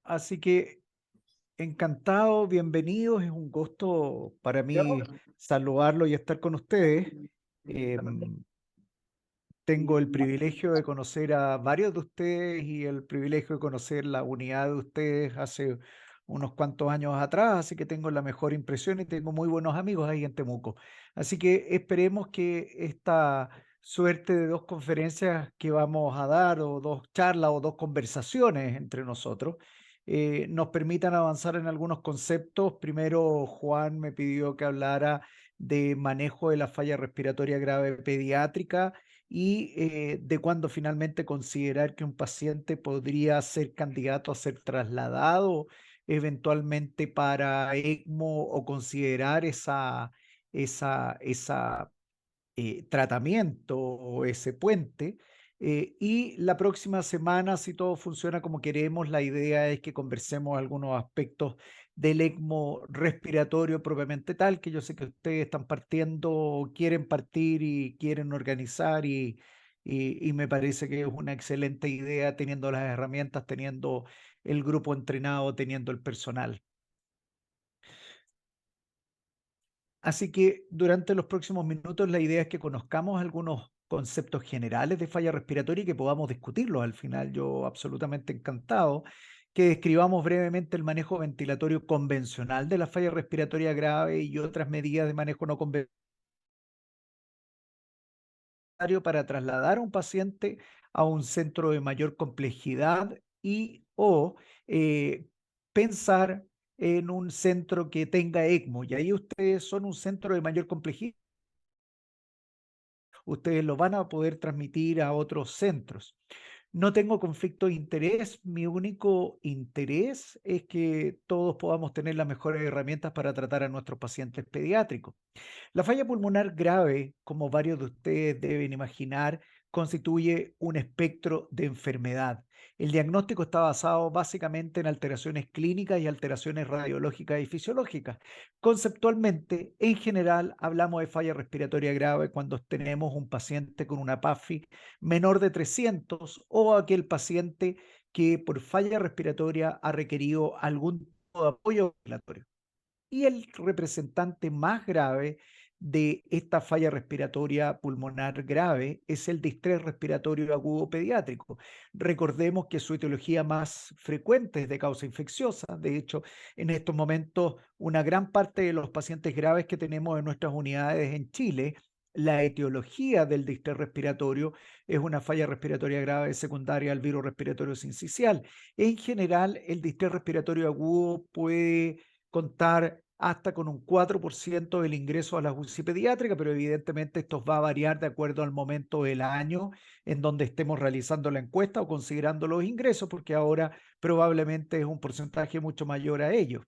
Así que encantado, bienvenidos. Es un gusto para mí saludarlo y estar con ustedes. Em, Tengo el privilegio de conocer a varios de ustedes y el privilegio de conocer la unidad de ustedes hace unos cuantos años atrás, así que tengo la mejor impresión y tengo muy buenos amigos ahí en Temuco. Así que esperemos que esta suerte de dos conferencias que vamos a dar, o dos charlas o dos conversaciones entre nosotros, nos permitan avanzar en algunos conceptos. Primero, Juan me pidió que hablara de manejo de la falla respiratoria grave pediátrica y de cuándo finalmente considerar que un paciente podría ser candidato a ser trasladado eventualmente para ECMO, o considerar esa tratamiento o ese puente. Y la próxima semana, si todo funciona como queremos, la idea es que conversemos algunos aspectos del ECMO respiratorio propiamente tal, que yo sé que ustedes están partiendo, quieren partir y quieren organizar, y me parece que es una excelente idea, teniendo las herramientas, teniendo el grupo entrenado, teniendo el personal. Así que durante los próximos minutos la idea es que conozcamos algunos conceptos generales de falla respiratoria y que podamos discutirlos al final. Yo absolutamente encantado que describamos brevemente el manejo ventilatorio convencional de la falla respiratoria grave y otras medidas de manejo no convencional para trasladar a un paciente a un centro de mayor complejidad y o pensar en un centro que tenga ECMO. Y ahí ustedes son un centro de mayor complejidad, ustedes lo van a poder transmitir a otros centros. No tengo conflicto de interés, mi único interés es que todos podamos tener las mejores herramientas para tratar a nuestros pacientes pediátricos. La falla pulmonar grave, como varios de ustedes deben imaginar, constituye un espectro de enfermedad. El diagnóstico está basado básicamente en alteraciones clínicas y alteraciones radiológicas y fisiológicas. Conceptualmente, en general, hablamos de falla respiratoria grave cuando tenemos un paciente con una PAFI menor de 300, o aquel paciente que por falla respiratoria ha requerido algún tipo de apoyo ventilatorio. Y el representante más grave de esta falla respiratoria pulmonar grave es el distrés respiratorio agudo pediátrico. Recordemos que su etiología más frecuente es de causa infecciosa. De hecho, en estos momentos, una gran parte de los pacientes graves que tenemos en nuestras unidades en Chile, la etiología del distrés respiratorio es una falla respiratoria grave secundaria al virus respiratorio sincicial. En general, el distrés respiratorio agudo puede contar hasta con un 4% del ingreso a la UCI pediátrica, pero evidentemente esto va a variar de acuerdo al momento del año en donde estemos realizando la encuesta o considerando los ingresos, porque ahora probablemente es un porcentaje mucho mayor a ello.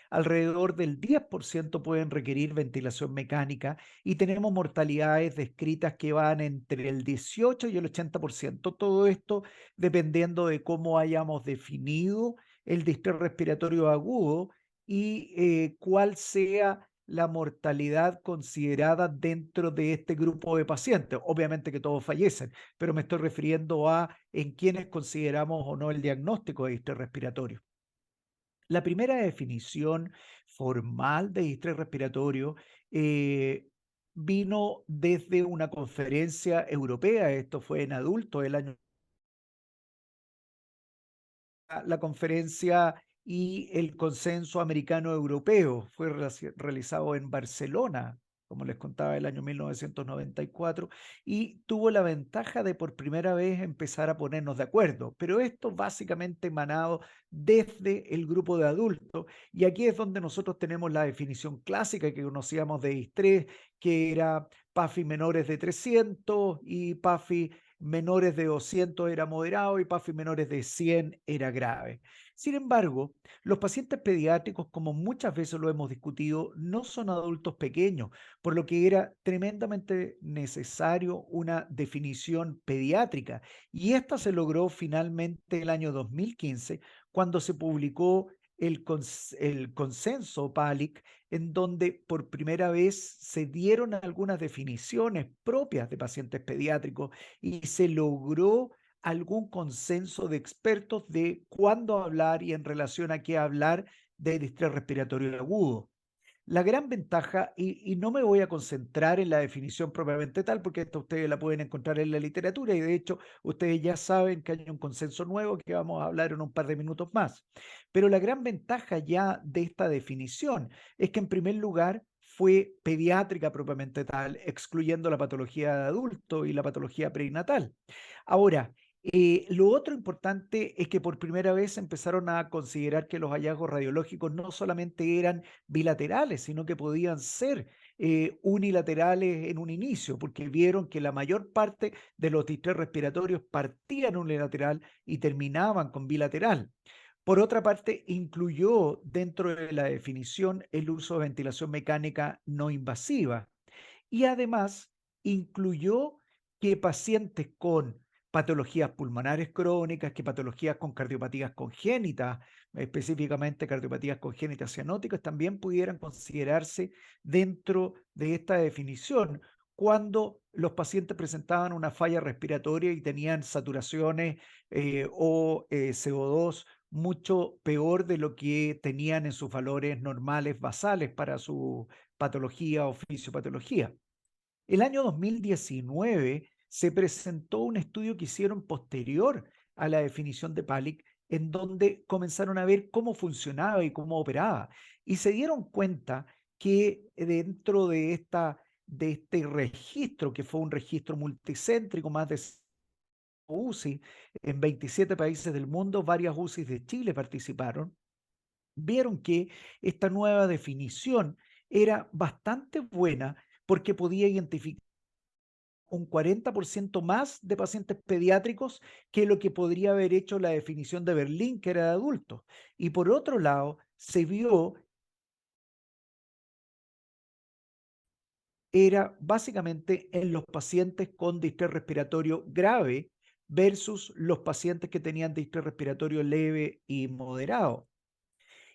Alrededor del 10% pueden requerir ventilación mecánica, y tenemos mortalidades descritas que van entre el 18 y el 80%. Todo esto dependiendo de cómo hayamos definido el distrés respiratorio agudo y cuál sea la mortalidad considerada dentro de este grupo de pacientes. Obviamente que todos fallecen, pero me estoy refiriendo a en quienes consideramos o no el diagnóstico de distrés respiratorio. La primera definición formal de distrés respiratorio eh, vino desde una conferencia europea. Esto fue en adultos el año, la conferencia y el consenso americano europeo fue realizado en Barcelona, como les contaba, el año 1994, y tuvo la ventaja de por primera vez empezar a ponernos de acuerdo, pero esto básicamente emanado desde el grupo de adultos, y aquí es donde nosotros tenemos la definición clásica que conocíamos de distrés, que era PAFI menores de 300 y PAFI menores de 200 era moderado y PAFI menores de 100 era grave. Sin embargo, los pacientes pediátricos, como muchas veces lo hemos discutido, no son adultos pequeños, por lo que era tremendamente necesario una definición pediátrica. Y esta se logró finalmente el año 2015, cuando se publicó el consenso PALIC, en donde por primera vez se dieron algunas definiciones propias de pacientes pediátricos y se logró algún consenso de expertos de cuándo hablar y en relación a qué hablar de distrés respiratorio agudo. La gran ventaja, y no me voy a concentrar en la definición propiamente tal, porque esta ustedes la pueden encontrar en la literatura y de hecho ustedes ya saben que hay un consenso nuevo que vamos a hablar en un par de minutos más. Pero la gran ventaja ya de esta definición es que en primer lugar fue pediátrica propiamente tal, excluyendo la patología de adulto y la patología perinatal. Ahora, lo otro importante es que por primera vez empezaron a considerar que los hallazgos radiológicos no solamente eran bilaterales, sino que podían ser unilaterales en un inicio, porque vieron que la mayor parte de los distrés respiratorios partían unilateral y terminaban con bilateral. Por otra parte, incluyó dentro de la definición el uso de ventilación mecánica no invasiva y además incluyó que pacientes con patologías pulmonares crónicas, que patologías con cardiopatías congénitas, específicamente cardiopatías congénitas cianóticas, también pudieran considerarse dentro de esta definición cuando los pacientes presentaban una falla respiratoria y tenían saturaciones o CO2 mucho peor de lo que tenían en sus valores normales basales para su patología o fisiopatología. El año 2019 se presentó un estudio que hicieron posterior a la definición de PALIC, en donde comenzaron a ver cómo funcionaba y cómo operaba. Y se dieron cuenta que dentro de este registro, que fue un registro multicéntrico, más de UCI en 27 países del mundo, varias UCIs de Chile participaron, vieron que esta nueva definición era bastante buena porque podía identificar un 40% más de pacientes pediátricos que lo que podría haber hecho la definición de Berlín, que era de adultos. Y por otro lado, se vio, era básicamente en los pacientes con distrés respiratorio grave versus los pacientes que tenían distrés respiratorio leve y moderado.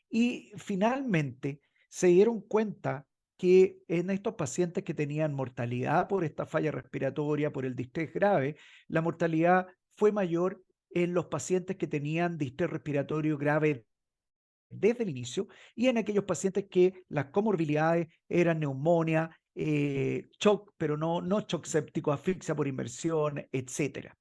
Y finalmente se dieron cuenta que en estos pacientes que tenían mortalidad por esta falla respiratoria, por el distrés grave, la mortalidad fue mayor en los pacientes que tenían distrés respiratorio grave desde el inicio y en aquellos pacientes que las comorbilidades eran neumonía, shock, pero no shock séptico, asfixia por inmersión, etcétera.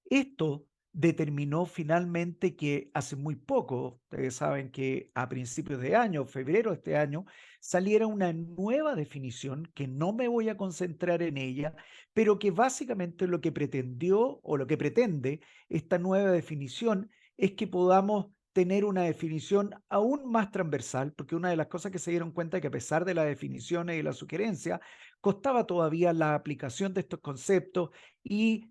Esto determinó finalmente que hace muy poco, ustedes saben que a principios de año, febrero de este año, saliera una nueva definición que no me voy a concentrar en ella, pero que básicamente lo que pretendió o lo que pretende esta nueva definición es que podamos tener una definición aún más transversal, porque una de las cosas que se dieron cuenta es que a pesar de las definiciones y la sugerencia, costaba todavía la aplicación de estos conceptos y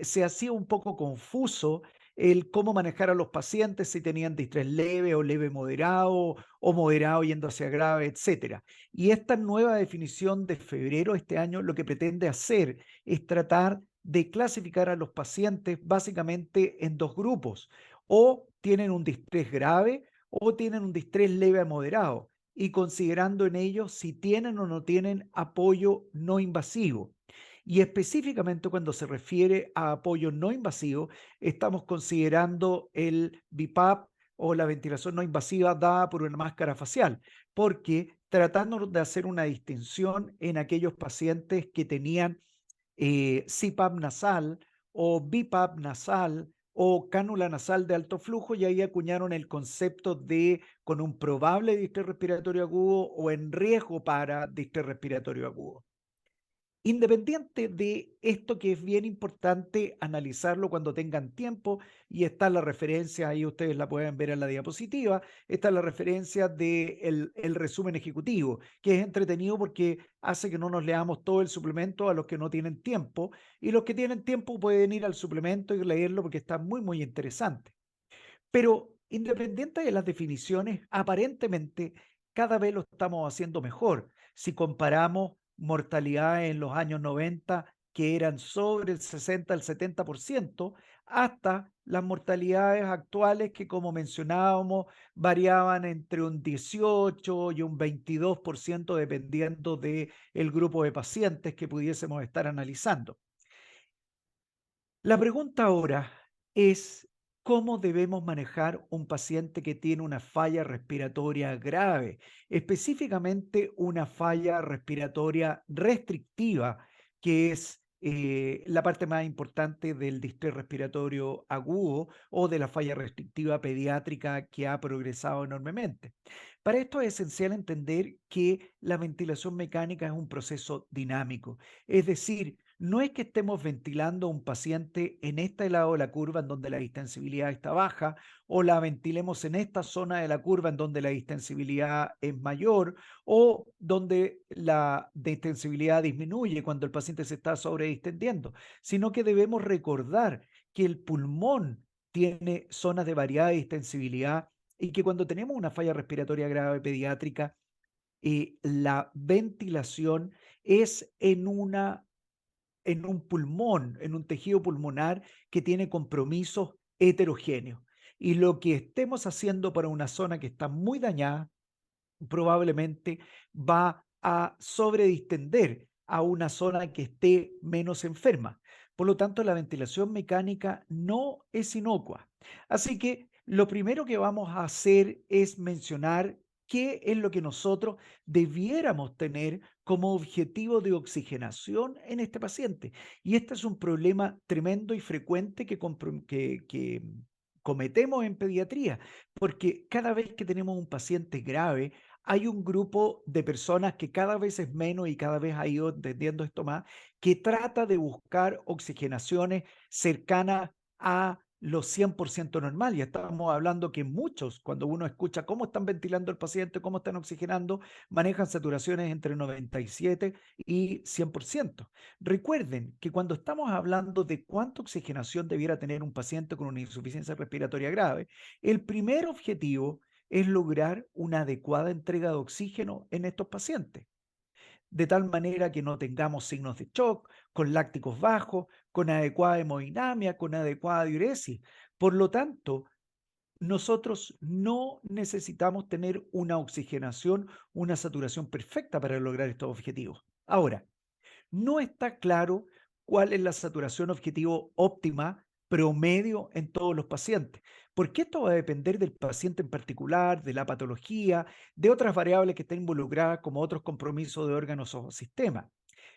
se hacía un poco confuso el cómo manejar a los pacientes, si tenían distrés leve o leve moderado o moderado yendo hacia grave, etcétera. Y esta nueva definición de febrero de este año lo que pretende hacer es tratar de clasificar a los pacientes básicamente en dos grupos. O tienen un distrés grave o tienen un distrés leve a moderado y considerando en ellos si tienen o no tienen apoyo no invasivo. Y específicamente cuando se refiere a apoyo no invasivo, estamos considerando el BiPAP o la ventilación no invasiva dada por una máscara facial, porque tratando de hacer una distinción en aquellos pacientes que tenían CPAP nasal o BiPAP nasal o cánula nasal de alto flujo y ahí acuñaron el concepto de con un probable distrés respiratorio agudo o en riesgo para distrés respiratorio agudo. Independiente de esto que es bien importante analizarlo cuando tengan tiempo y está la referencia, ahí ustedes la pueden ver en la diapositiva, está la referencia del el resumen ejecutivo, que es entretenido porque hace que no nos leamos todo el suplemento a los que no tienen tiempo y los que tienen tiempo pueden ir al suplemento y leerlo porque está muy, muy interesante. Pero independiente de las definiciones, aparentemente cada vez lo estamos haciendo mejor. Si comparamos mortalidad en los años 90, que eran sobre el 60 al 70%, hasta las mortalidades actuales que, como mencionábamos, variaban entre un 18 y un 22% dependiendo del grupo de pacientes que pudiésemos estar analizando. La pregunta ahora es cómo debemos manejar un paciente que tiene una falla respiratoria grave, específicamente una falla respiratoria restrictiva, que es la parte más importante del distrés respiratorio agudo o de la falla restrictiva pediátrica que ha progresado enormemente. Para esto es esencial entender que la ventilación mecánica es un proceso dinámico, es decir, no es que estemos ventilando a un paciente en este lado de la curva en donde la distensibilidad está baja o la ventilemos en esta zona de la curva en donde la distensibilidad es mayor o donde la distensibilidad disminuye cuando el paciente se está sobredistendiendo, sino que debemos recordar que el pulmón tiene zonas de variada distensibilidad y que cuando tenemos una falla respiratoria grave pediátrica, la ventilación es en un pulmón, en un tejido pulmonar que tiene compromisos heterogéneos. Y lo que estemos haciendo para una zona que está muy dañada, probablemente va a sobredistender a una zona que esté menos enferma. Por lo tanto, la ventilación mecánica no es inocua. Así que lo primero que vamos a hacer es mencionar qué es lo que nosotros debiéramos tener como objetivo de oxigenación en este paciente. Y este es un problema tremendo y frecuente que cometemos en pediatría, porque cada vez que tenemos un paciente grave, hay un grupo de personas que cada vez es menos y cada vez ha ido entendiendo esto más, que trata de buscar oxigenaciones cercanas a los 100% normal. Y estábamos hablando que muchos, cuando uno escucha cómo están ventilando el paciente, cómo están oxigenando, manejan saturaciones entre 97 y 100%. Recuerden que cuando estamos hablando de cuánta oxigenación debiera tener un paciente con una insuficiencia respiratoria grave, el primer objetivo es lograr una adecuada entrega de oxígeno en estos pacientes, de tal manera que no tengamos signos de shock, con lácticos bajos, con adecuada hemodinamia, con adecuada diuresis. Por lo tanto, nosotros no necesitamos tener una oxigenación, una saturación perfecta para lograr estos objetivos. Ahora, no está claro cuál es la saturación objetivo óptima promedio en todos los pacientes, porque esto va a depender del paciente en particular, de la patología, de otras variables que estén involucradas como otros compromisos de órganos o sistemas.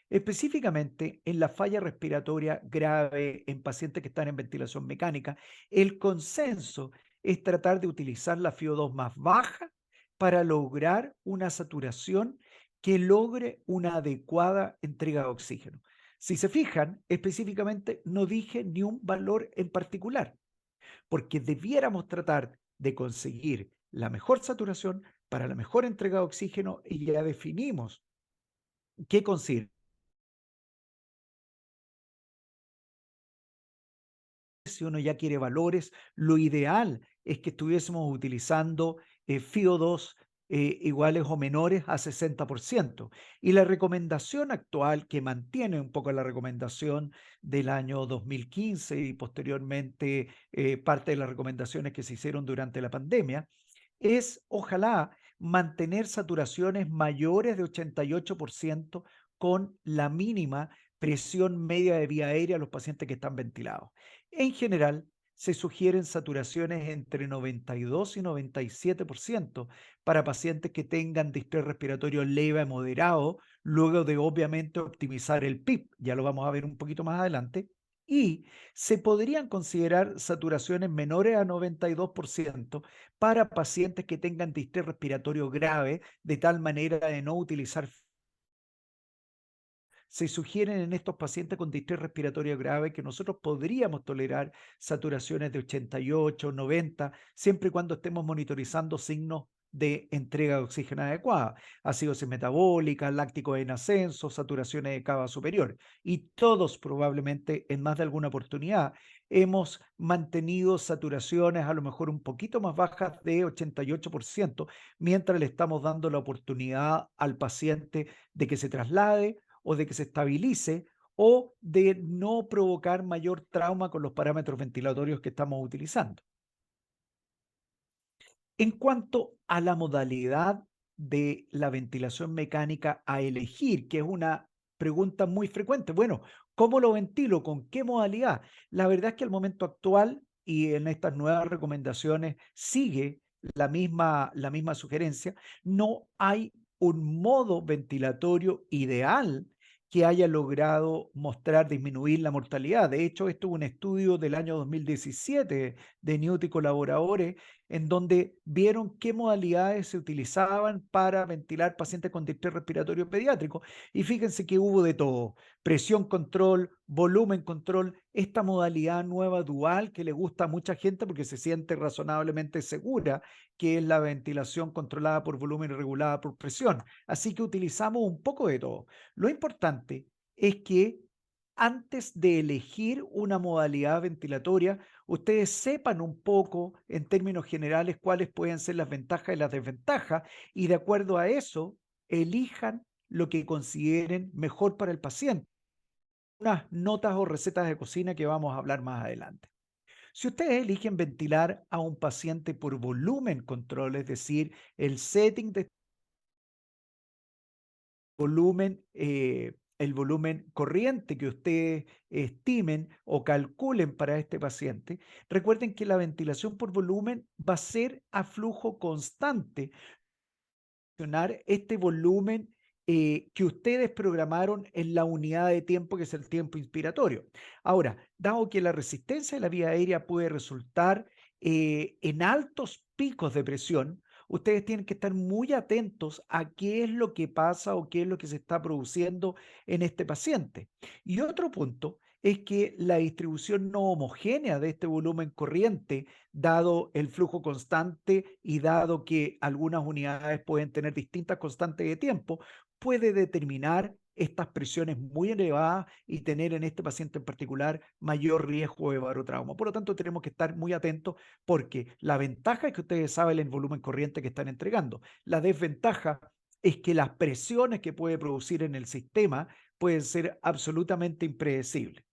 Específicamente en la falla respiratoria grave en pacientes que están en ventilación mecánica, el consenso es tratar de utilizar la FiO2 más baja para lograr una saturación que logre una adecuada entrega de oxígeno. Si se fijan, específicamente no dije ni un valor en particular, porque debiéramos tratar de conseguir la mejor saturación para la mejor entrega de oxígeno y ya definimos qué consideramos. Si uno ya quiere valores, lo ideal es que estuviésemos utilizando FIO2 iguales o menores a 60%. Y la recomendación actual, que mantiene un poco la recomendación del año 2015 y posteriormente parte de las recomendaciones que se hicieron durante la pandemia, es ojalá mantener saturaciones mayores de 88% con la mínima presión media de vía aérea a los pacientes que están ventilados. En general, se sugieren saturaciones entre 92 y 97% para pacientes que tengan distrés respiratorio leve a moderado, luego de obviamente optimizar el PIB, ya lo vamos a ver un poquito más adelante, y se podrían considerar saturaciones menores a 92% para pacientes que tengan distrés respiratorio grave, de tal manera de no utilizar. Se sugieren en estos pacientes con distrés respiratorio grave que nosotros podríamos tolerar saturaciones de 88, 90, siempre y cuando estemos monitorizando signos de entrega de oxígeno adecuada, acidosis metabólica, lácticos en ascenso, saturaciones de cava superior. Y todos probablemente en más de alguna oportunidad hemos mantenido saturaciones a lo mejor un poquito más bajas de 88%, mientras le estamos dando la oportunidad al paciente de que se traslade o de que se estabilice o de no provocar mayor trauma con los parámetros ventilatorios que estamos utilizando. En cuanto a la modalidad de la ventilación mecánica a elegir, que es una pregunta muy frecuente, bueno, ¿Cómo lo ventilo? ¿Con qué modalidad? La verdad es que al momento actual y en estas nuevas recomendaciones sigue la misma sugerencia. No hay un modo ventilatorio ideal que haya logrado mostrar disminuir la mortalidad. De hecho, esto es un estudio del año 2017 de Newt y colaboradores, en donde vieron qué modalidades se utilizaban para ventilar pacientes con distrés respiratorio pediátrico. Y fíjense que hubo de todo: presión control, volumen control, esta modalidad nueva dual que le gusta a mucha gente porque se siente razonablemente segura, que es la ventilación controlada por volumen y regulada por presión. Así que utilizamos un poco de todo. Lo importante es que antes de elegir una modalidad ventilatoria, ustedes sepan un poco en términos generales cuáles pueden ser las ventajas y las desventajas, y de acuerdo a eso elijan lo que consideren mejor para el paciente. Unas notas o recetas de cocina que vamos a hablar más adelante. Si ustedes eligen ventilar a un paciente por volumen control, es decir, el setting de volumen, el volumen corriente que ustedes estimen o calculen para este paciente, recuerden que la ventilación por volumen va a ser a flujo constante, este volumen que ustedes programaron en la unidad de tiempo que es el tiempo inspiratorio. Ahora, dado que la resistencia de la vía aérea puede resultar en altos picos de presión, ustedes tienen que estar muy atentos a qué es lo que pasa o qué es lo que se está produciendo en este paciente. Y otro punto es que la distribución no homogénea de este volumen corriente, dado el flujo constante y dado que algunas unidades pueden tener distintas constantes de tiempo, puede determinar estas presiones muy elevadas y tener en este paciente en particular mayor riesgo de barotrauma. Por lo tanto, tenemos que estar muy atentos, porque la ventaja es que ustedes saben el volumen corriente que están entregando. La desventaja es que las presiones que puede producir en el sistema pueden ser absolutamente impredecibles.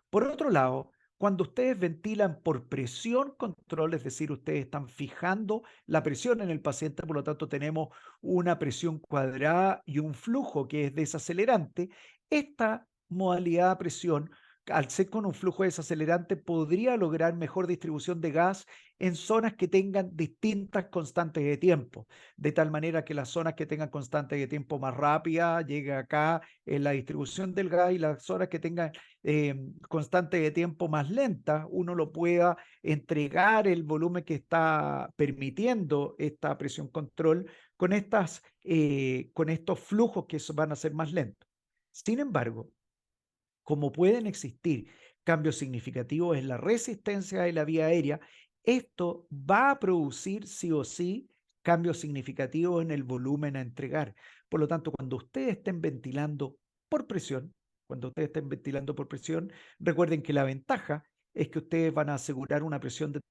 Por otro lado, cuando ustedes ventilan por presión control, es decir, ustedes están fijando la presión en el paciente, por lo tanto tenemos una presión cuadrada y un flujo que es desacelerante, esta modalidad de presión, al ser con un flujo desacelerante, podría lograr mejor distribución de gas en zonas que tengan distintas constantes de tiempo, de tal manera que las zonas que tengan constantes de tiempo más rápida llegue acá en la distribución del gas, y las zonas que tengan constante de tiempo más lenta, uno lo pueda entregar el volumen que está permitiendo esta presión control con estos flujos que van a ser más lentos. Sin embargo, como pueden existir cambios significativos en la resistencia de la vía aérea, esto va a producir sí o sí cambios significativos en el volumen a entregar. Por lo tanto, cuando ustedes estén ventilando por presión, recuerden que la ventaja es que ustedes van a asegurar una presión de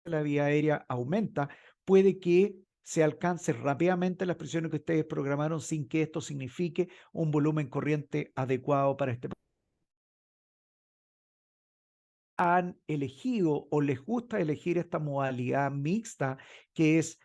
la vía aérea aumenta, puede que se alcance rápidamente las presiones que ustedes programaron sin que esto signifique un volumen corriente adecuado para este. Han elegido o les gusta elegir esta modalidad mixta, que es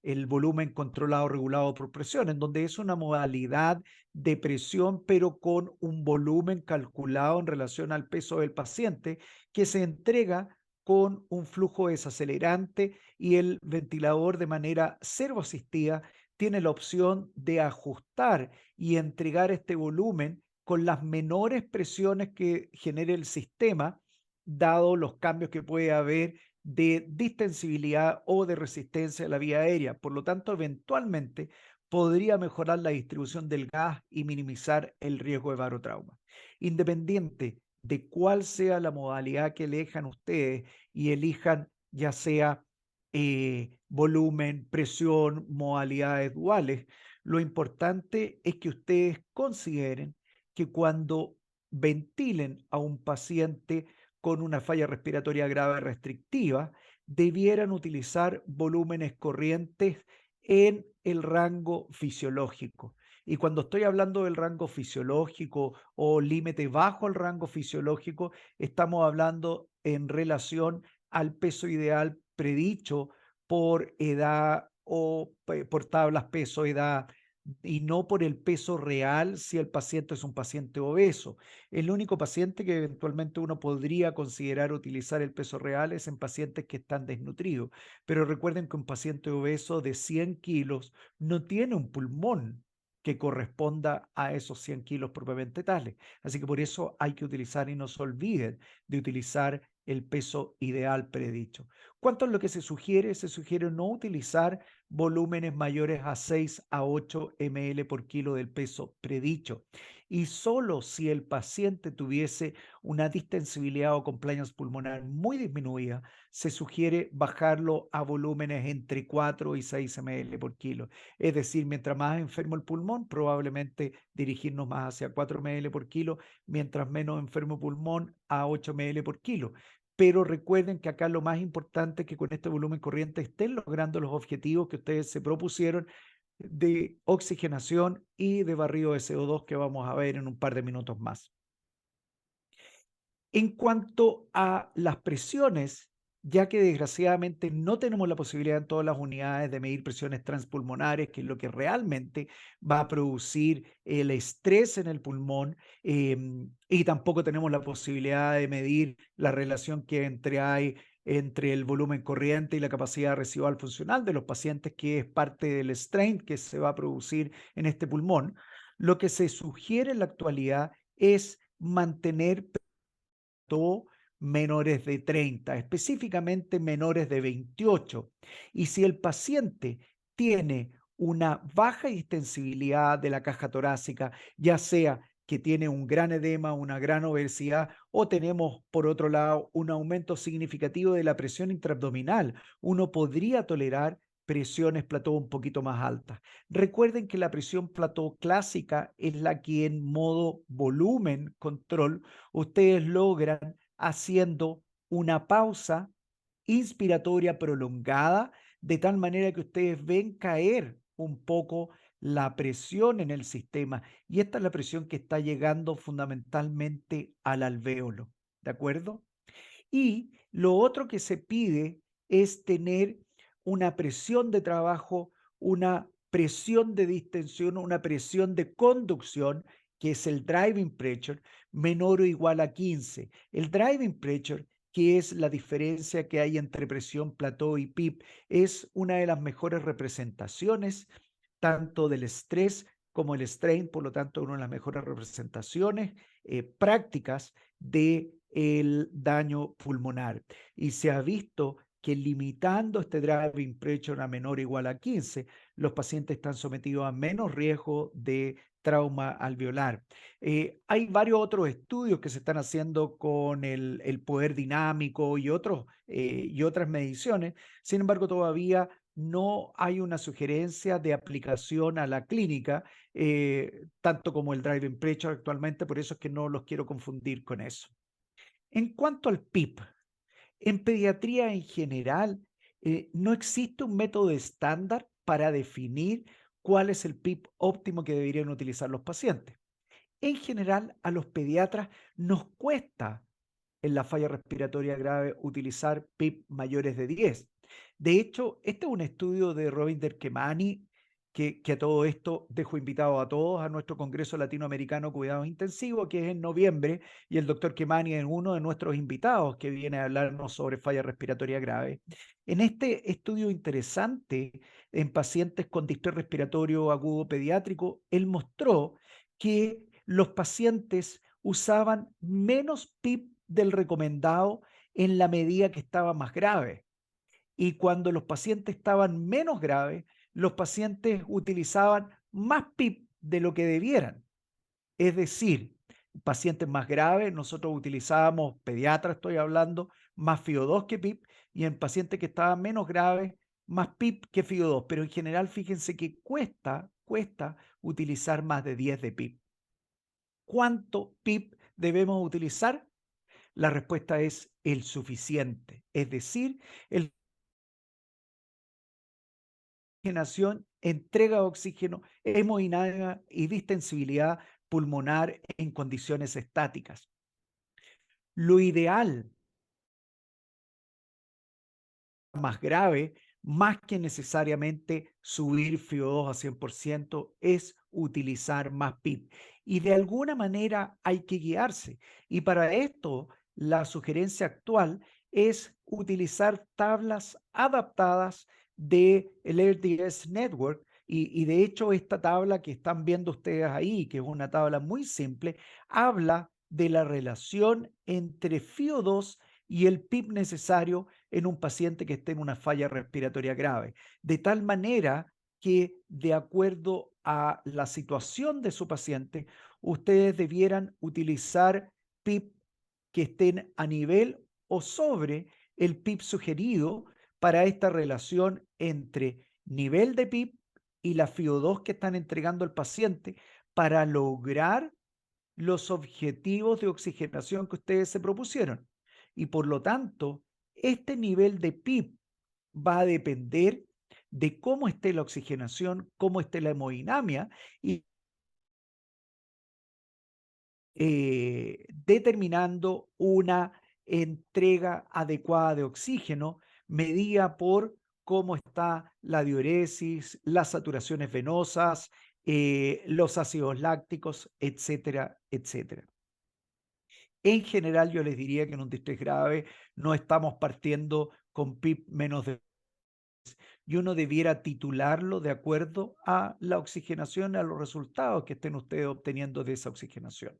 el volumen controlado regulado por presión, en donde es una modalidad de presión, pero con un volumen calculado en relación al peso del paciente, que se entrega con un flujo desacelerante, y el ventilador, de manera servoasistida, tiene la opción de ajustar y entregar este volumen con las menores presiones que genere el sistema, dado los cambios que puede haber de distensibilidad o de resistencia de la vía aérea. Por lo tanto, eventualmente podría mejorar la distribución del gas y minimizar el riesgo de barotrauma. Independiente de cuál sea la modalidad que elijan ustedes, y elijan ya sea volumen, presión, modalidades duales, lo importante es que ustedes consideren que cuando ventilen a un paciente con una falla respiratoria grave restrictiva, debieran utilizar volúmenes corrientes en el rango fisiológico. Y cuando estoy hablando del rango fisiológico o límite bajo el rango fisiológico, estamos hablando en relación al peso ideal predicho por edad o por tablas peso-edad y no por el peso real si el paciente es un paciente obeso. El único paciente que eventualmente uno podría considerar utilizar el peso real es en pacientes que están desnutridos. Pero recuerden que un paciente obeso de 100 kilos no tiene un pulmón que corresponda a esos 100 kilos propiamente tales. Así que por eso hay que utilizar, y no se olviden de utilizar el peso ideal predicho. ¿Cuánto es lo que se sugiere? Se sugiere no utilizar volúmenes mayores a 6 a 8 ml por kilo del peso predicho. Y solo si el paciente tuviese una distensibilidad o compliance pulmonar muy disminuida, se sugiere bajarlo a volúmenes entre 4 y 6 ml por kilo. Es decir, mientras más enfermo el pulmón, probablemente dirigirnos más hacia 4 ml por kilo, mientras menos enfermo el pulmón, a 8 ml por kilo. Pero recuerden que acá lo más importante es que con este volumen corriente estén logrando los objetivos que ustedes se propusieron de oxigenación y de barrido de CO2 que vamos a ver en un par de minutos más. En cuanto a las presiones, ya que desgraciadamente no tenemos la posibilidad en todas las unidades de medir presiones transpulmonares, que es lo que realmente va a producir el estrés en el pulmón, y tampoco tenemos la posibilidad de medir la relación que hay entre el volumen corriente y la capacidad residual funcional de los pacientes, que es parte del strain que se va a producir en este pulmón. Lo que se sugiere en la actualidad es mantener menores de 30, específicamente menores de 28. Y si el paciente tiene una baja distensibilidad de la caja torácica, ya sea que tiene un gran edema, una gran obesidad, o tenemos, por otro lado, un aumento significativo de la presión intraabdominal, uno podría tolerar presiones plató un poquito más altas. Recuerden que la presión plató clásica es la que en modo volumen control ustedes logran haciendo una pausa inspiratoria prolongada, de tal manera que ustedes ven caer un poco la presión en el sistema. Y esta es la presión que está llegando fundamentalmente al alvéolo. ¿De acuerdo? Y lo otro que se pide es tener una presión de trabajo, una presión de distensión, una presión de conducción, que es el driving pressure, menor o igual a 15. El driving pressure, que es la diferencia que hay entre presión plató y PIP, es una de las mejores representaciones tanto del estrés como el strain, por lo tanto, una de las mejores representaciones prácticas de el daño pulmonar. Y se ha visto que limitando este driving pressure a menor o igual a 15, los pacientes están sometidos a menos riesgo de trauma alveolar. Hay varios otros estudios que se están haciendo con el poder dinámico y otras mediciones. Sin embargo, todavía no hay una sugerencia de aplicación a la clínica, tanto como el driving pressure actualmente, por eso es que no los quiero confundir con eso. En cuanto al PIP, en pediatría en general, no existe un método estándar para definir cuál es el PIP óptimo que deberían utilizar los pacientes. En general, a los pediatras nos cuesta en la falla respiratoria grave utilizar PIP mayores de 10. De hecho, este es un estudio de Rovinder Kemani, que a todo esto dejo invitado a todos a nuestro Congreso Latinoamericano Cuidados Intensivos, que es en noviembre, y el doctor Kemani es uno de nuestros invitados que viene a hablarnos sobre falla respiratoria grave. En este estudio interesante en pacientes con distrés respiratorio agudo pediátrico, él mostró que los pacientes usaban menos PIP del recomendado en la medida que estaba más grave. Y cuando los pacientes estaban menos graves, los pacientes utilizaban más PIP de lo que debieran. Es decir, pacientes más graves, nosotros utilizábamos, pediatra estoy hablando, más FIO2 que PIP, y en pacientes que estaban menos graves, más PIP que FIO2. Pero en general, fíjense que cuesta utilizar más de 10 de PIP. ¿Cuánto PIP debemos utilizar? La respuesta es el suficiente, es decir, el oxigenación, entrega de oxígeno, hemodinámica y distensibilidad pulmonar en condiciones estáticas. Lo ideal más grave más que necesariamente subir FIO2 a 100%, es utilizar más PIB. Y de alguna manera hay que guiarse. Y para esto, la sugerencia actual es utilizar tablas adaptadas del RDS Network. Y de hecho, esta tabla que están viendo ustedes ahí, que es una tabla muy simple, habla de la relación entre FIO2 y el PIB necesario en un paciente que esté en una falla respiratoria grave, de tal manera que de acuerdo a la situación de su paciente, ustedes debieran utilizar PIB que estén a nivel o sobre el PIB sugerido para esta relación entre nivel de PIB y la FIO2 que están entregando al paciente para lograr los objetivos de oxigenación que ustedes se propusieron. Y por lo tanto, este nivel de PIB va a depender de cómo esté la oxigenación, cómo esté la hemodinamia y determinando una entrega adecuada de oxígeno medida por cómo está la diuresis, las saturaciones venosas, los ácidos lácticos, etcétera, etcétera. En general, yo les diría que en un distrés grave no estamos partiendo con PIB menos de y uno debiera titularlo de acuerdo a la oxigenación, a los resultados que estén ustedes obteniendo de esa oxigenación.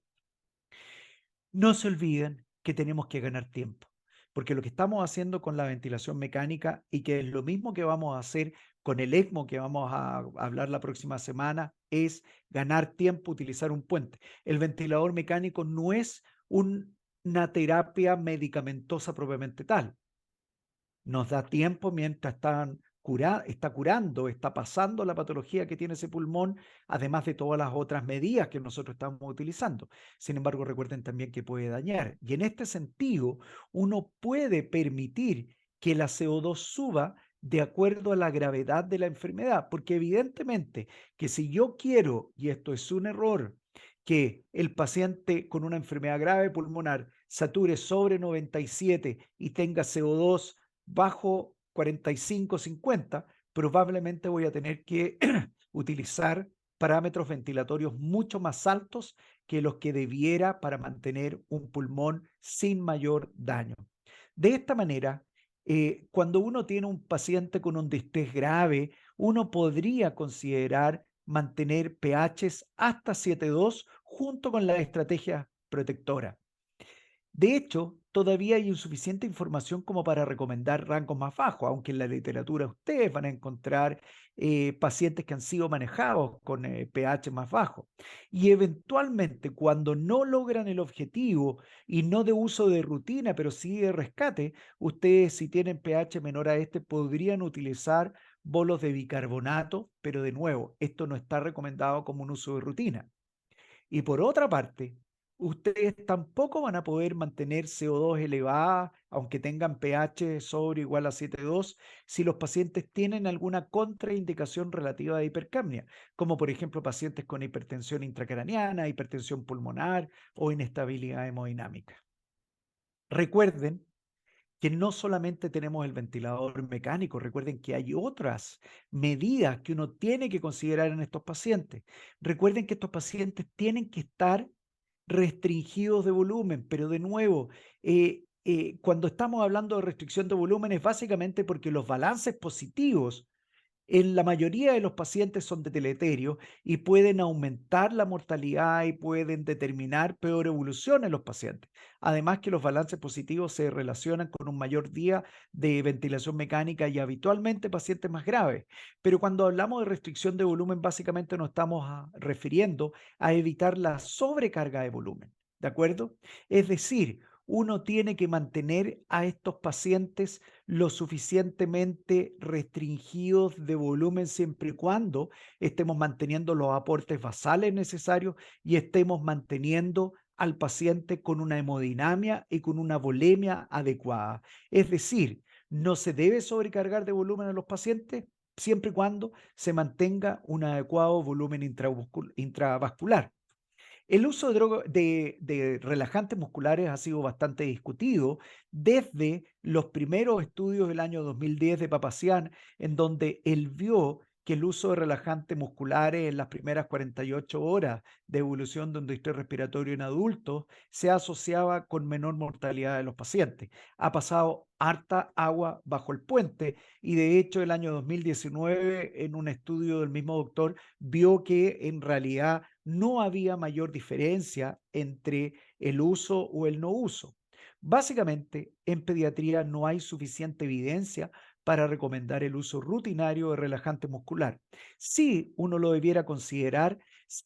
No se olviden que tenemos que ganar tiempo, porque lo que estamos haciendo con la ventilación mecánica y que es lo mismo que vamos a hacer con el ECMO que vamos a hablar la próxima semana es ganar tiempo, utilizar un puente. El ventilador mecánico no es una terapia medicamentosa propiamente tal. Nos da tiempo mientras está curando, está pasando la patología que tiene ese pulmón, además de todas las otras medidas que nosotros estamos utilizando. Sin embargo, recuerden también que puede dañar. Y en este sentido, uno puede permitir que la CO2 suba de acuerdo a la gravedad de la enfermedad, porque evidentemente que si yo quiero, y esto es un error, que el paciente con una enfermedad grave pulmonar sature sobre 97 y tenga CO2 bajo 45, 50, probablemente voy a tener que utilizar parámetros ventilatorios mucho más altos que los que debiera para mantener un pulmón sin mayor daño. De esta manera, cuando uno tiene un paciente con un distrés grave, uno podría considerar mantener pHs hasta 7,2 junto con la estrategia protectora. De hecho, todavía hay insuficiente información como para recomendar rangos más bajos, aunque en la literatura ustedes van a encontrar pacientes que han sido manejados con pH más bajos. Y eventualmente, cuando no logran el objetivo y no de uso de rutina, pero sí de rescate, ustedes si tienen pH menor a este podrían utilizar bolos de bicarbonato, pero de nuevo, esto no está recomendado como un uso de rutina. Y por otra parte, ustedes tampoco van a poder mantener CO2 elevada, aunque tengan pH sobre o igual a 7,2, si los pacientes tienen alguna contraindicación relativa a hipercapnia, como por ejemplo pacientes con hipertensión intracraniana, hipertensión pulmonar o inestabilidad hemodinámica. Recuerden que no solamente tenemos el ventilador mecánico, recuerden que hay otras medidas que uno tiene que considerar en estos pacientes. Recuerden que estos pacientes tienen que estar restringidos de volumen, pero de nuevo, cuando estamos hablando de restricción de volumen es básicamente porque los balances positivos en la mayoría de los pacientes son de deleterio y pueden aumentar la mortalidad y pueden determinar peor evolución en los pacientes. Además que los balances positivos se relacionan con un mayor día de ventilación mecánica y habitualmente pacientes más graves. Pero cuando hablamos de restricción de volumen, básicamente nos estamos refiriendo a evitar la sobrecarga de volumen. ¿De acuerdo? Es decir, uno tiene que mantener a estos pacientes lo suficientemente restringidos de volumen siempre y cuando estemos manteniendo los aportes basales necesarios y estemos manteniendo al paciente con una hemodinamia y con una volemia adecuada. Es decir, no se debe sobrecargar de volumen a los pacientes siempre y cuando se mantenga un adecuado volumen intravascular. El uso de relajantes musculares ha sido bastante discutido desde los primeros estudios del año 2010 de Papazian, en donde él vio que el uso de relajantes musculares en las primeras 48 horas de evolución de un distrés respiratorio en adultos se asociaba con menor mortalidad de los pacientes. Ha pasado harta agua bajo el puente y de hecho el año 2019 en un estudio del mismo doctor vio que en realidad no había mayor diferencia entre el uso o el no uso. Básicamente, en pediatría no hay suficiente evidencia para recomendar el uso rutinario de relajante muscular. Sí, uno lo debiera considerar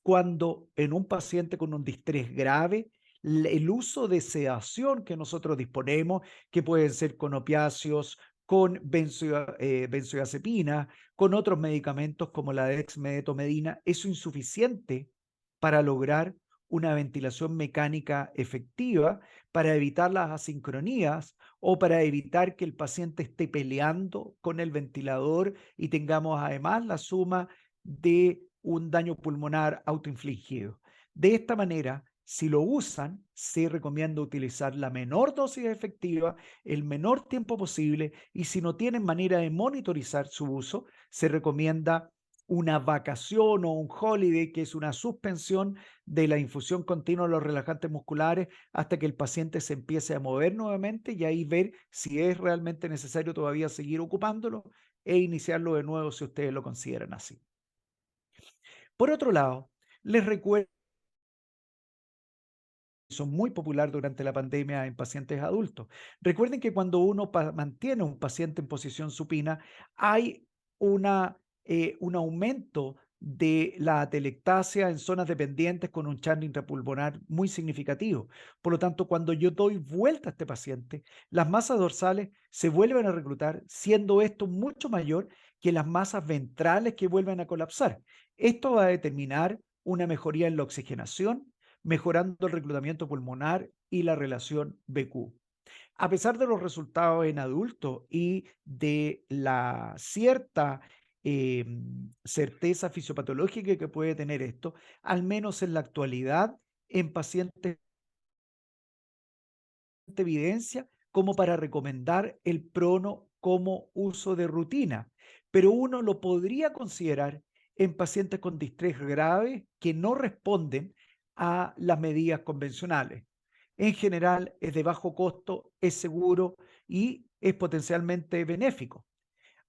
cuando en un paciente con un distrés grave, el uso de sedación que nosotros disponemos, que pueden ser con opiáceos, con benzodiazepina, con otros medicamentos como la dexmedetomidina, es insuficiente para lograr una ventilación mecánica efectiva, para evitar las asincronías o para evitar que el paciente esté peleando con el ventilador y tengamos además la suma de un daño pulmonar autoinfligido. De esta manera, si lo usan, se recomienda utilizar la menor dosis efectiva, el menor tiempo posible, y si no tienen manera de monitorizar su uso, se recomienda una vacación o un holiday, que es una suspensión de la infusión continua de los relajantes musculares hasta que el paciente se empiece a mover nuevamente y ahí ver si es realmente necesario todavía seguir ocupándolo e iniciarlo de nuevo si ustedes lo consideran así. Por otro lado, les recuerdo son muy popular durante la pandemia en pacientes adultos. Recuerden que cuando uno mantiene a un paciente en posición supina, hay un aumento de la atelectasia en zonas dependientes con un churn intrapulmonar muy significativo. Por lo tanto, cuando yo doy vuelta a este paciente, las masas dorsales se vuelven a reclutar, siendo esto mucho mayor que las masas ventrales que vuelven a colapsar. Esto va a determinar una mejoría en la oxigenación, mejorando el reclutamiento pulmonar y la relación BQ. A pesar de los resultados en adultos y de la cierta certeza fisiopatológica que puede tener esto, al menos en la actualidad, en pacientes de evidencia como para recomendar el prono como uso de rutina, pero uno lo podría considerar en pacientes con distrés grave que no responden a las medidas convencionales. En general es de bajo costo, es seguro y es potencialmente benéfico.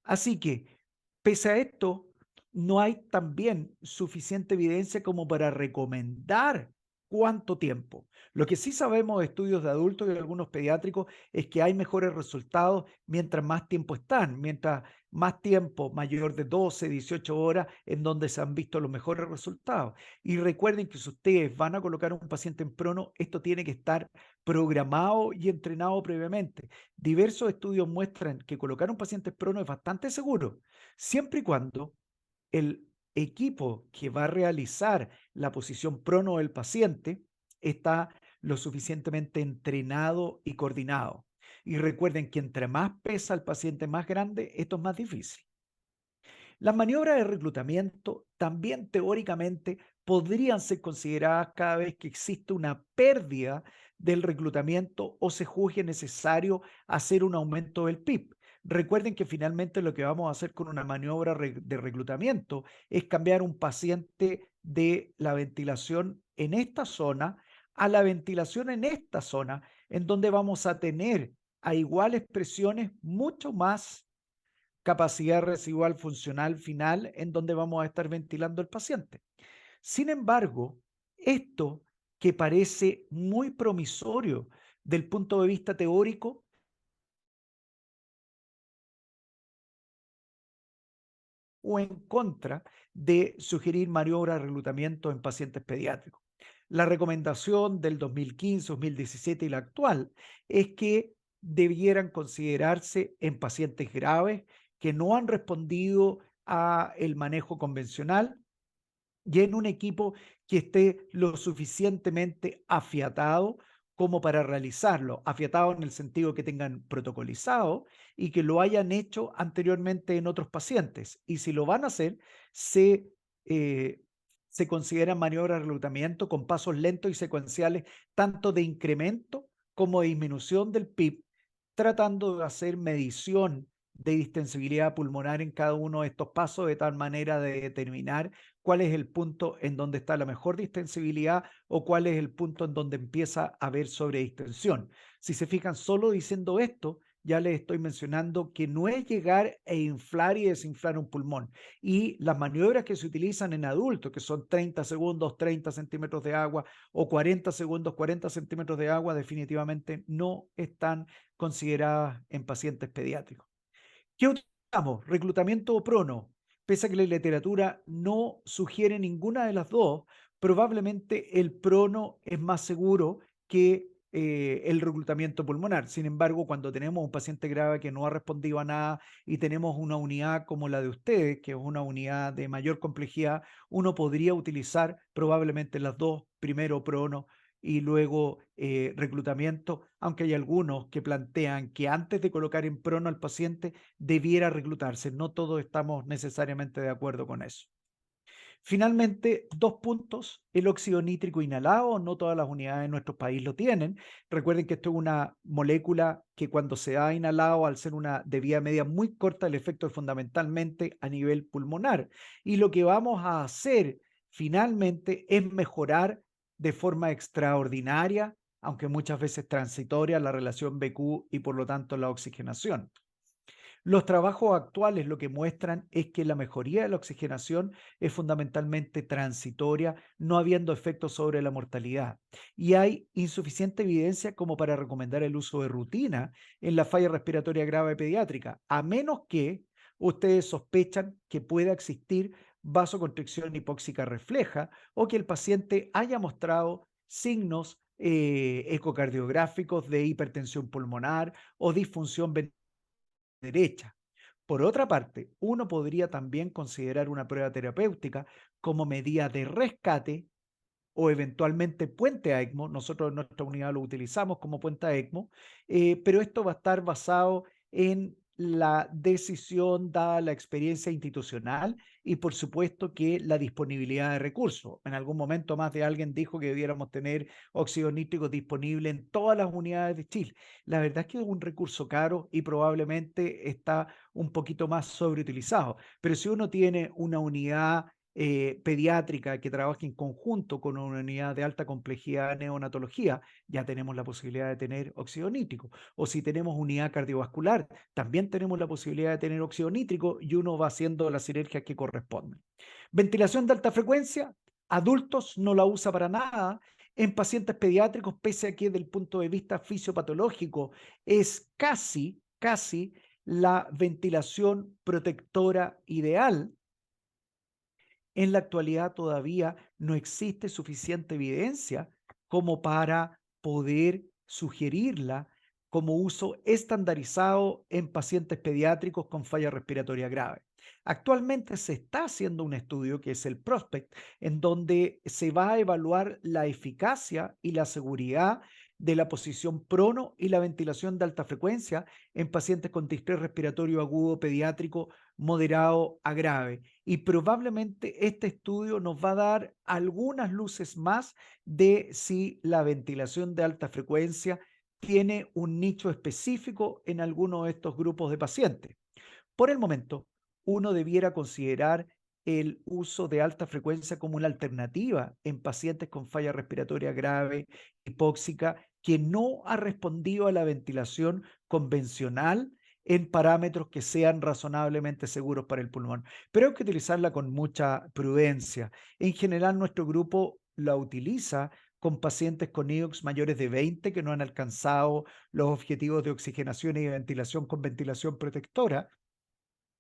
Así que, pese a esto, no hay también suficiente evidencia como para recomendar cuánto tiempo. Lo que sí sabemos de estudios de adultos y algunos pediátricos es que hay mejores resultados mientras más tiempo están, mientras más tiempo, mayor de 12, 18 horas, en donde se han visto los mejores resultados. Y recuerden que si ustedes van a colocar a un paciente en prono, esto tiene que estar programado y entrenado previamente. Diversos estudios muestran que colocar un paciente prono es bastante seguro, siempre y cuando el equipo que va a realizar la posición prono del paciente está lo suficientemente entrenado y coordinado. Y recuerden que entre más pesa el paciente más grande, esto es más difícil. Las maniobras de reclutamiento también teóricamente podrían ser consideradas cada vez que existe una pérdida del reclutamiento o se juzgue necesario hacer un aumento del PIB. Recuerden que finalmente lo que vamos a hacer con una maniobra de reclutamiento es cambiar un paciente de la ventilación en esta zona a la ventilación en esta zona, en donde vamos a tener a iguales presiones mucho más capacidad residual funcional final en donde vamos a estar ventilando el paciente. Sin embargo, esto que parece muy promisorio del punto de vista teórico, o en contra de sugerir maniobras de reclutamiento en pacientes pediátricos. La recomendación del 2015, 2017 y la actual es que debieran considerarse en pacientes graves que no han respondido a el manejo convencional y en un equipo que esté lo suficientemente afiatado como para realizarlo, afiatado en el sentido que tengan protocolizado y que lo hayan hecho anteriormente en otros pacientes. Y si lo van a hacer, se se consideran maniobras de reclutamiento con pasos lentos y secuenciales, tanto de incremento como de disminución del PIB, tratando de hacer medición de distensibilidad pulmonar en cada uno de estos pasos, de tal manera de determinar cuál es el punto en donde está la mejor distensibilidad o cuál es el punto en donde empieza a haber sobredistensión. Si se fijan, solo diciendo esto, ya les estoy mencionando que no es llegar e inflar y desinflar un pulmón. Y las maniobras que se utilizan en adultos, que son 30 segundos, 30 centímetros de agua, o 40 segundos, 40 centímetros de agua, definitivamente no están consideradas en pacientes pediátricos. ¿Qué utilizamos? Reclutamiento o prono. Pese a que la literatura no sugiere ninguna de las dos, probablemente el prono es más seguro que el reclutamiento pulmonar. Sin embargo, cuando tenemos un paciente grave que no ha respondido a nada y tenemos una unidad como la de ustedes, que es una unidad de mayor complejidad, uno podría utilizar probablemente las dos, primero prono y luego reclutamiento, aunque hay algunos que plantean que antes de colocar en prono al paciente debiera reclutarse. No todos estamos necesariamente de acuerdo con eso. Finalmente, 2 puntos, el óxido nítrico inhalado, no todas las unidades de nuestro país lo tienen. Recuerden que esto es una molécula que cuando se da inhalado, al ser una de vía media muy corta, el efecto es fundamentalmente a nivel pulmonar. Y lo que vamos a hacer finalmente es mejorar de forma extraordinaria, aunque muchas veces transitoria, la relación BQ y por lo tanto la oxigenación. Los trabajos actuales lo que muestran es que la mejoría de la oxigenación es fundamentalmente transitoria, no habiendo efectos sobre la mortalidad. Y hay insuficiente evidencia como para recomendar el uso de rutina en la falla respiratoria grave pediátrica, a menos que ustedes sospechan que pueda existir vasoconstricción hipóxica refleja o que el paciente haya mostrado signos ecocardiográficos de hipertensión pulmonar o disfunción derecha. Por otra parte, uno podría también considerar una prueba terapéutica como medida de rescate o eventualmente puente a ECMO. Nosotros en nuestra unidad lo utilizamos como puente a ECMO, pero esto va a estar basado en la decisión dada la experiencia institucional y por supuesto que la disponibilidad de recursos. En algún momento más de alguien dijo que debiéramos tener óxido nítrico disponible en todas las unidades de Chile. La verdad es que es un recurso caro y probablemente está un poquito más sobreutilizado, pero si uno tiene una unidad pediátrica que trabaje en conjunto con una unidad de alta complejidad de neonatología, ya tenemos la posibilidad de tener óxido nítrico. O si tenemos unidad cardiovascular, también tenemos la posibilidad de tener óxido nítrico y uno va haciendo las sinergias que corresponden. Ventilación de alta frecuencia, adultos no la usa para nada. En pacientes pediátricos, pese a que desde el punto de vista fisiopatológico es casi la ventilación protectora ideal, en la actualidad todavía no existe suficiente evidencia como para poder sugerirla como uso estandarizado en pacientes pediátricos con falla respiratoria grave. Actualmente se está haciendo un estudio que es el PROSPECT, en donde se va a evaluar la eficacia y la seguridad de la posición prono y la ventilación de alta frecuencia en pacientes con distrés respiratorio agudo pediátrico moderado a grave. Y probablemente este estudio nos va a dar algunas luces más de si la ventilación de alta frecuencia tiene un nicho específico en alguno de estos grupos de pacientes. Por el momento, uno debiera considerar el uso de alta frecuencia como una alternativa en pacientes con falla respiratoria grave, hipóxica, que no ha respondido a la ventilación convencional en parámetros que sean razonablemente seguros para el pulmón. Pero hay que utilizarla con mucha prudencia. En general, nuestro grupo la utiliza con pacientes con IOX mayores de 20 que no han alcanzado los objetivos de oxigenación y ventilación con ventilación protectora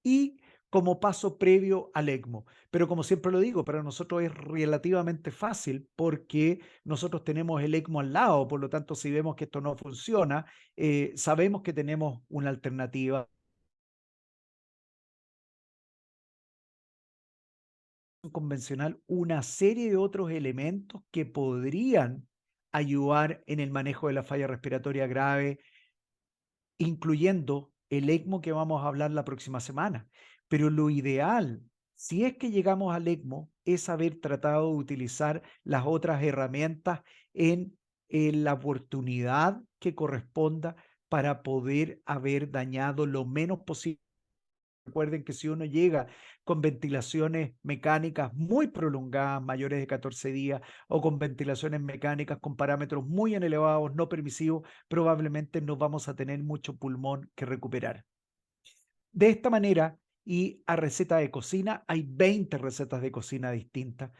y como paso previo al ECMO. Pero como siempre lo digo, para nosotros es relativamente fácil porque nosotros tenemos el ECMO al lado, por lo tanto, si vemos que esto no funciona, sabemos que tenemos una alternativa convencional, una serie de otros elementos que podrían ayudar en el manejo de la falla respiratoria grave, incluyendo el ECMO que vamos a hablar la próxima semana. Pero lo ideal Si es que llegamos al ECMO, es haber tratado de utilizar las otras herramientas en la oportunidad que corresponda para poder haber dañado lo menos posible. Recuerden que si uno llega con ventilaciones mecánicas muy prolongadas, mayores de 14 días, o con ventilaciones mecánicas con parámetros muy elevados, no permisivos, probablemente no vamos a tener mucho pulmón que recuperar. De esta manera, y a receta de cocina, hay 20 recetas de cocina distintas.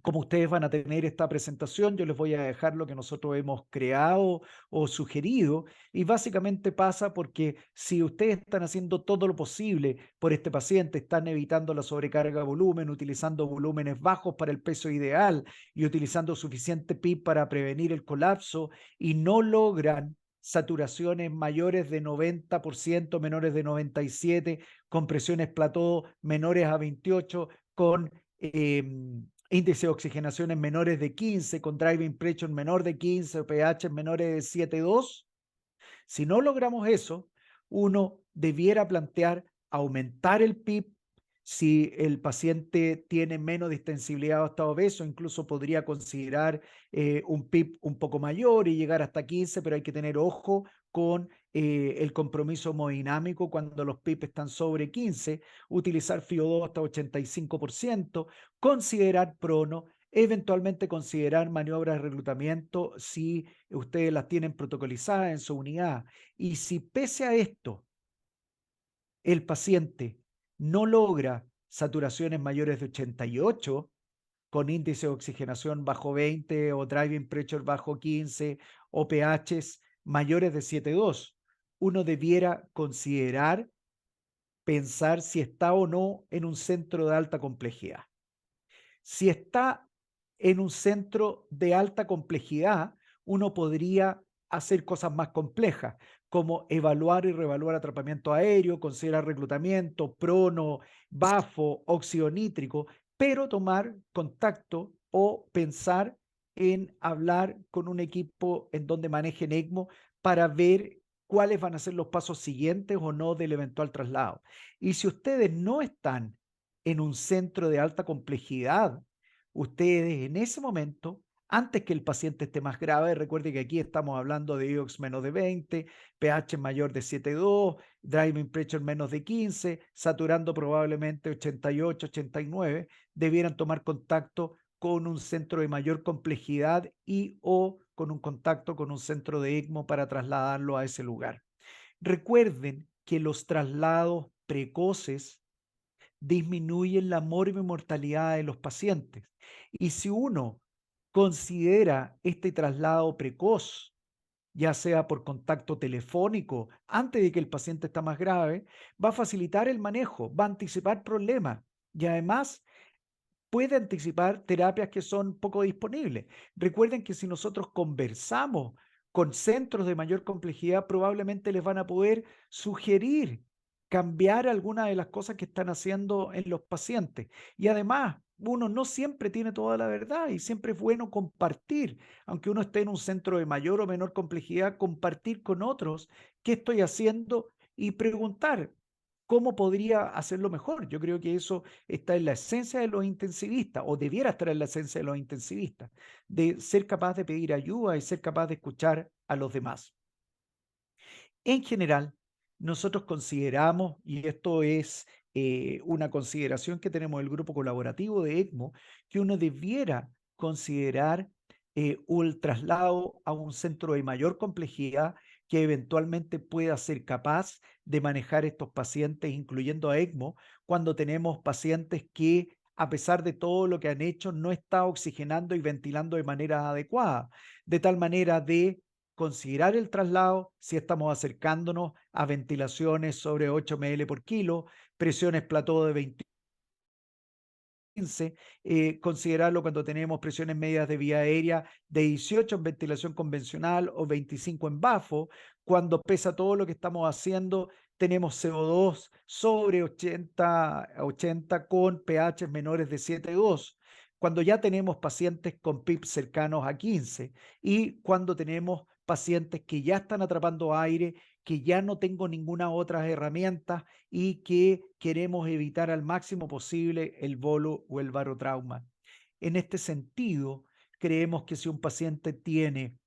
Como ustedes van a tener esta presentación, yo les voy a dejar lo que nosotros hemos creado o sugerido, y básicamente pasa porque si ustedes están haciendo todo lo posible por este paciente, están evitando la sobrecarga de volumen, utilizando volúmenes bajos para el peso ideal y utilizando suficiente PIB para prevenir el colapso, y no logran saturaciones mayores de 90%, menores de 97%, con presiones plató menores a 28, con índice de oxigenación en menores de 15, con driving pressure menor de 15 o pH menores de 7,2. Si no logramos eso, uno debiera plantear aumentar el PIB. Si el paciente tiene menos distensibilidad o está obeso, incluso podría considerar un PIB un poco mayor y llegar hasta 15, pero hay que tener ojo con el compromiso hemodinámico cuando los PIB están sobre 15, utilizar FIO2 hasta 85%, considerar prono, eventualmente considerar maniobras de reclutamiento si ustedes las tienen protocolizadas en su unidad. Y si pese a esto el paciente no logra saturaciones mayores de 88, con índice de oxigenación bajo 20 o driving pressure bajo 15 o pHs mayores de 7,2, uno debiera considerar pensar si está o no en un centro de alta complejidad. Si está en un centro de alta complejidad, uno podría hacer cosas más complejas, como evaluar y reevaluar atrapamiento aéreo, considerar reclutamiento, prono, bafo, óxido nítrico, pero tomar contacto o pensar en hablar con un equipo en donde manejen ECMO para ver cuáles van a ser los pasos siguientes o no del eventual traslado. Y si ustedes no están en un centro de alta complejidad, ustedes en ese momento, antes que el paciente esté más grave, recuerde que aquí estamos hablando de IOX menos de 20, pH mayor de 7,2, driving pressure menos de 15, saturando probablemente 88, 89, debieran tomar contacto con un centro de mayor complejidad y o con un contacto con un centro de ECMO para trasladarlo a ese lugar. Recuerden que los traslados precoces disminuyen la mortalidad de los pacientes. Y si uno considera este traslado precoz, ya sea por contacto telefónico, antes de que el paciente está más grave, va a facilitar el manejo, va a anticipar problemas y además puede anticipar terapias que son poco disponibles. Recuerden que si nosotros conversamos con centros de mayor complejidad, probablemente les van a poder sugerir cambiar algunas de las cosas que están haciendo en los pacientes. Y además, uno no siempre tiene toda la verdad y siempre es bueno compartir, aunque uno esté en un centro de mayor o menor complejidad, compartir con otros qué estoy haciendo y preguntar cómo podría hacerlo mejor. Yo creo que eso está en la esencia de los intensivistas, o debiera estar en la esencia de los intensivistas, de ser capaz de pedir ayuda y ser capaz de escuchar a los demás. En general, nosotros consideramos, y esto es una consideración que tenemos el grupo colaborativo de ECMO, que uno debiera considerar el traslado a un centro de mayor complejidad que eventualmente pueda ser capaz de manejar estos pacientes, incluyendo a ECMO, cuando tenemos pacientes que, a pesar de todo lo que han hecho, no está oxigenando y ventilando de manera adecuada, de tal manera de considerar el traslado si estamos acercándonos a ventilaciones sobre 8 ml por kilo, presiones plató de 20, 15, considerarlo cuando tenemos presiones medias de vía aérea de 18 en ventilación convencional o 25 en bafo. Cuando pesa todo lo que estamos haciendo, tenemos CO2 sobre 80 con pH menores de 7,2. Cuando ya tenemos pacientes con PIB cercanos a 15 y cuando tenemos pacientes que ya están atrapando aire que ya no tengo ninguna otra herramienta y que queremos evitar al máximo posible el bolo o el barotrauma. En este sentido, creemos que si un paciente tiene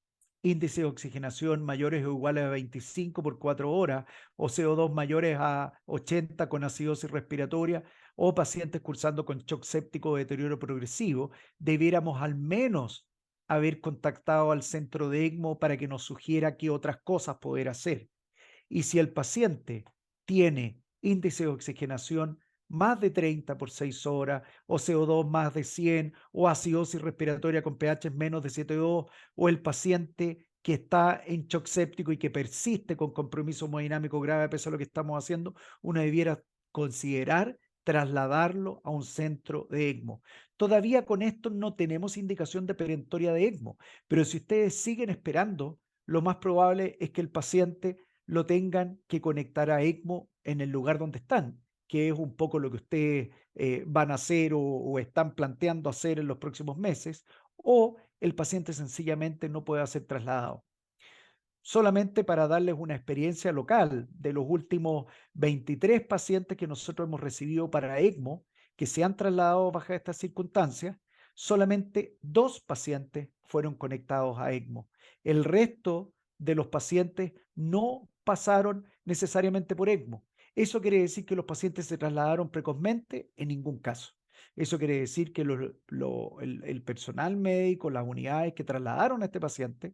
índice de oxigenación mayores o iguales a 25 por 4 horas o CO2 mayores a 80 con acidosis respiratoria o pacientes cursando con shock séptico o deterioro progresivo, debiéramos al menos haber contactado al centro de ECMO para que nos sugiera qué otras cosas poder hacer. Y si el paciente tiene índice de oxigenación más de 30 por 6 horas, o CO2 más de 100, o acidosis respiratoria con pH menos de 7,2, o el paciente que está en shock séptico y que persiste con compromiso hemodinámico grave, pese a lo que estamos haciendo, uno debiera considerar trasladarlo a un centro de ECMO. Todavía con esto no tenemos indicación de perentoria de ECMO, pero si ustedes siguen esperando, lo más probable es que el paciente lo tengan que conectar a ECMO en el lugar donde están, que es un poco lo que ustedes van a hacer o están planteando hacer en los próximos meses, o el paciente sencillamente no puede ser trasladado. Solamente para darles una experiencia local, de los últimos 23 pacientes que nosotros hemos recibido para ECMO, que se han trasladado bajo estas circunstancias, solamente 2 pacientes fueron conectados a ECMO. El resto de los pacientes no pasaron necesariamente por ECMO. ¿Eso quiere decir que los pacientes se trasladaron precozmente? En ningún caso. Eso quiere decir que el personal médico, las unidades que trasladaron a este paciente,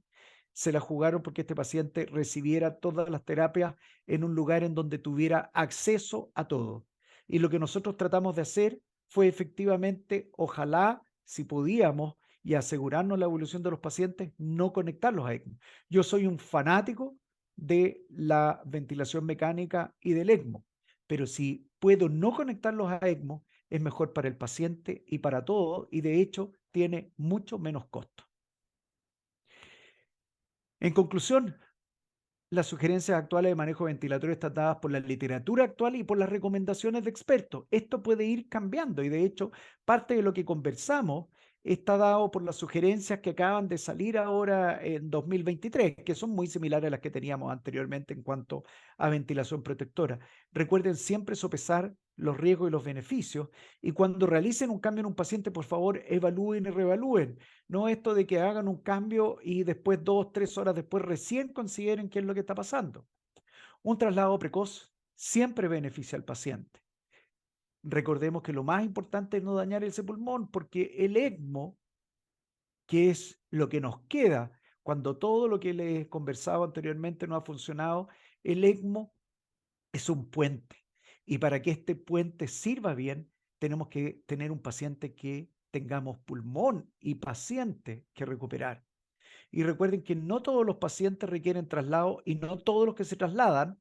se la jugaron porque este paciente recibiera todas las terapias en un lugar en donde tuviera acceso a todo. Y lo que nosotros tratamos de hacer fue efectivamente, ojalá, si podíamos, y asegurarnos la evolución de los pacientes, no conectarlos a ECMO. Yo soy un fanático de la ventilación mecánica y del ECMO, pero si puedo no conectarlos a ECMO, es mejor para el paciente y para todo, y de hecho tiene mucho menos costo. En conclusión, las sugerencias actuales de manejo ventilatorio están dadas por la literatura actual y por las recomendaciones de expertos. Esto puede ir cambiando y de hecho parte de lo que conversamos está dado por las sugerencias que acaban de salir ahora en 2023, que son muy similares a las que teníamos anteriormente en cuanto a ventilación protectora. Recuerden siempre sopesar los riesgos y los beneficios y cuando realicen un cambio en un paciente, por favor, evalúen y reevalúen. No esto de que hagan un cambio y después 2, 3 horas después recién consideren qué es lo que está pasando. Un traslado precoz siempre beneficia al paciente. Recordemos que lo más importante es no dañar ese pulmón porque el ECMO, que es lo que nos queda cuando todo lo que les he conversado anteriormente no ha funcionado, el ECMO es un puente. Y para que este puente sirva bien, tenemos que tener un paciente que tengamos pulmón y paciente que recuperar. Y recuerden que no todos los pacientes requieren traslado y no todos los que se trasladan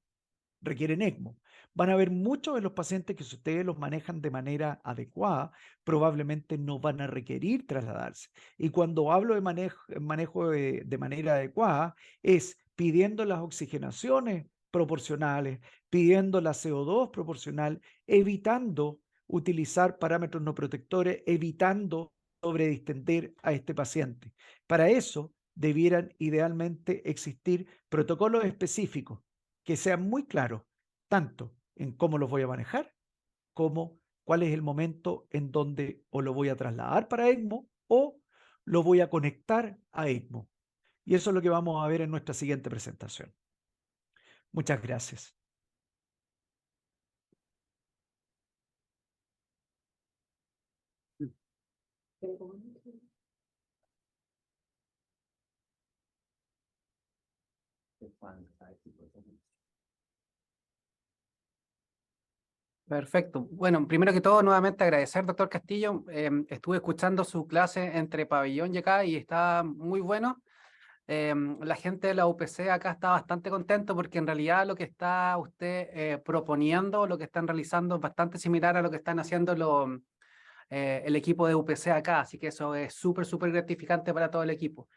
requieren ECMO. Van a haber muchos de los pacientes que si ustedes los manejan de manera adecuada, probablemente no van a requerir trasladarse. Y cuando hablo de manejo de manera adecuada, es pidiendo las oxigenaciones proporcionales, pidiendo la CO2 proporcional, evitando utilizar parámetros no protectores, evitando sobredistender a este paciente. Para eso debieran idealmente existir protocolos específicos que sean muy claros, tanto en cómo los voy a manejar, como cuál es el momento en donde o lo voy a trasladar para ECMO o lo voy a conectar a ECMO. Y eso es lo que vamos a ver en nuestra siguiente presentación. Muchas gracias. Perfecto. Bueno, primero que todo, nuevamente agradecer, doctor Castillo. Estuve escuchando su clase entre pabellón y acá y está muy bueno. La gente de la UPC acá está bastante contento porque en realidad lo que está usted proponiendo, lo que están realizando es bastante similar a lo que están haciendo el equipo de UPC acá, así que eso es súper, súper gratificante para todo el equipo.